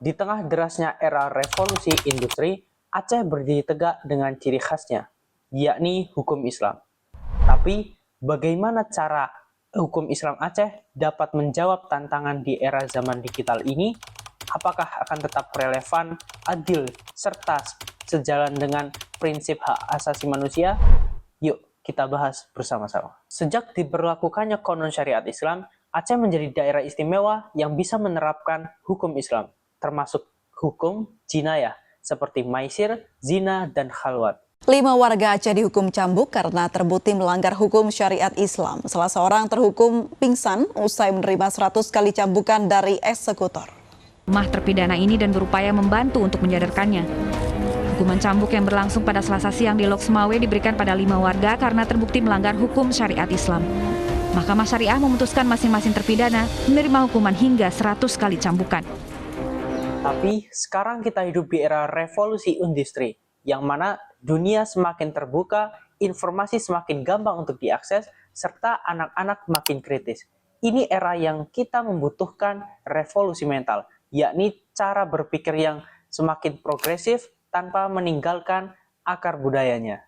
Di tengah derasnya era revolusi industri, Aceh berdiri tegak dengan ciri khasnya, yakni hukum Islam. Tapi, bagaimana cara hukum Islam Aceh dapat menjawab tantangan di era zaman digital ini? Apakah akan tetap relevan, adil, serta sejalan dengan prinsip hak asasi manusia? Yuk, kita bahas bersama-sama. Sejak diberlakukannya Konon Syariat Islam, Aceh menjadi daerah istimewa yang bisa menerapkan hukum Islam, termasuk hukum jinayah seperti maisir, zina, dan khalwat. 5 warga Aceh dihukum cambuk karena terbukti melanggar hukum syariat Islam. Salah seorang terhukum pingsan usai menerima 100 kali cambukan dari eksekutor. Rumah terpidana ini dan berupaya membantu untuk menyadarkannya. Hukuman cambuk yang berlangsung pada Selasa siang di Lok Semawe diberikan pada 5 warga karena terbukti melanggar hukum syariat Islam. Mahkamah Syariah memutuskan masing-masing terpidana menerima hukuman hingga 100 kali cambukan. Tapi sekarang kita hidup di era revolusi industri, yang mana dunia semakin terbuka, informasi semakin gampang untuk diakses, serta anak-anak makin kritis. Ini era yang kita membutuhkan revolusi mental, yakni cara berpikir yang semakin progresif tanpa meninggalkan akar budayanya.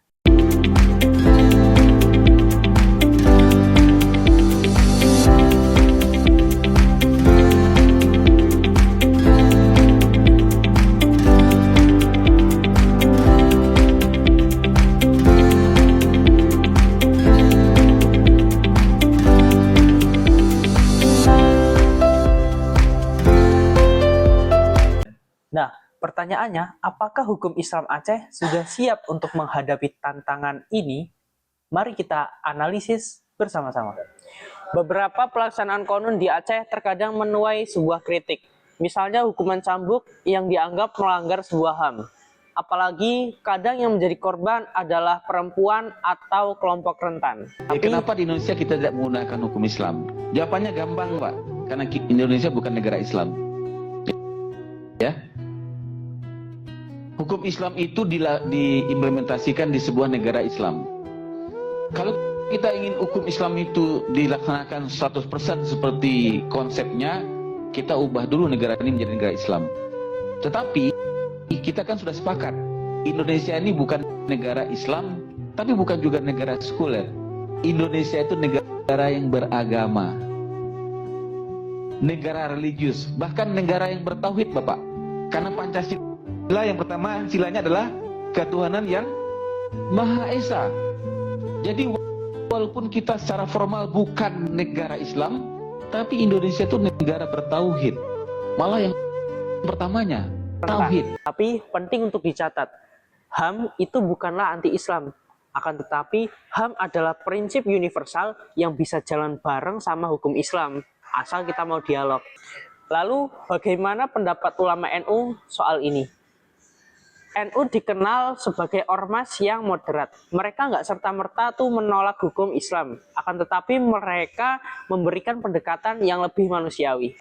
Nah, pertanyaannya, apakah hukum Islam Aceh sudah siap untuk menghadapi tantangan ini? Mari kita analisis bersama-sama. Beberapa pelaksanaan konon di Aceh terkadang menuai sebuah kritik. Misalnya hukuman cambuk yang dianggap melanggar sebuah HAM. Apalagi kadang yang menjadi korban adalah perempuan atau kelompok rentan. Kenapa di Indonesia kita tidak menggunakan hukum Islam? Jawabannya gampang, Pak. Karena Indonesia bukan negara Islam. Ya. Hukum Islam itu diimplementasikan di sebuah negara Islam. Kalau kita ingin hukum Islam itu dilaksanakan 100% seperti konsepnya, kita ubah dulu negara ini menjadi negara Islam. Tetapi kita kan sudah sepakat, Indonesia ini bukan negara Islam, tapi bukan juga negara sekuler. Indonesia itu negara yang beragama, negara religius, bahkan negara yang bertauhid, Bapak. Karena Pancasila yang pertama, silanya adalah ketuhanan yang Maha Esa. Jadi walaupun kita secara formal bukan negara Islam, tapi Indonesia itu negara bertauhid. Malah yang pertamanya tauhid. Tapi penting untuk dicatat, HAM itu bukanlah anti-Islam. Akan tetapi HAM adalah prinsip universal yang bisa jalan bareng sama hukum Islam, asal kita mau dialog. Lalu bagaimana pendapat ulama NU soal ini? NU dikenal sebagai ormas yang moderat. Mereka nggak serta-merta tuh menolak hukum Islam. Akan tetapi mereka memberikan pendekatan yang lebih manusiawi.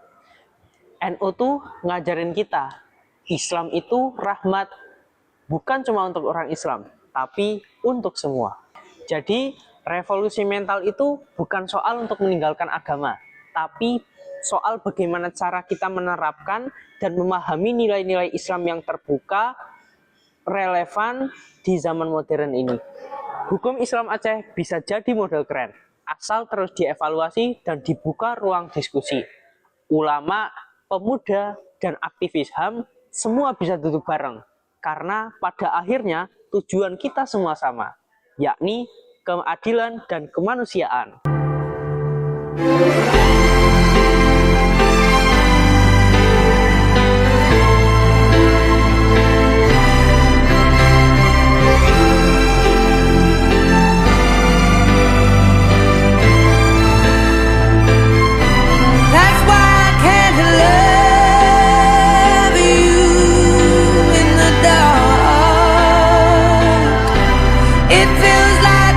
NU tuh ngajarin kita, Islam itu rahmat, bukan cuma untuk orang Islam, tapi untuk semua. Jadi revolusi mental itu bukan soal untuk meninggalkan agama, tapi soal bagaimana cara kita menerapkan dan memahami nilai-nilai Islam yang terbuka, relevan di zaman modern ini. Hukum Islam Aceh bisa jadi model keren, asal terus dievaluasi dan dibuka ruang diskusi. Ulama, pemuda, dan aktivis HAM semua bisa duduk bareng, karena pada akhirnya tujuan kita semua sama, yakni keadilan dan kemanusiaan. It feels like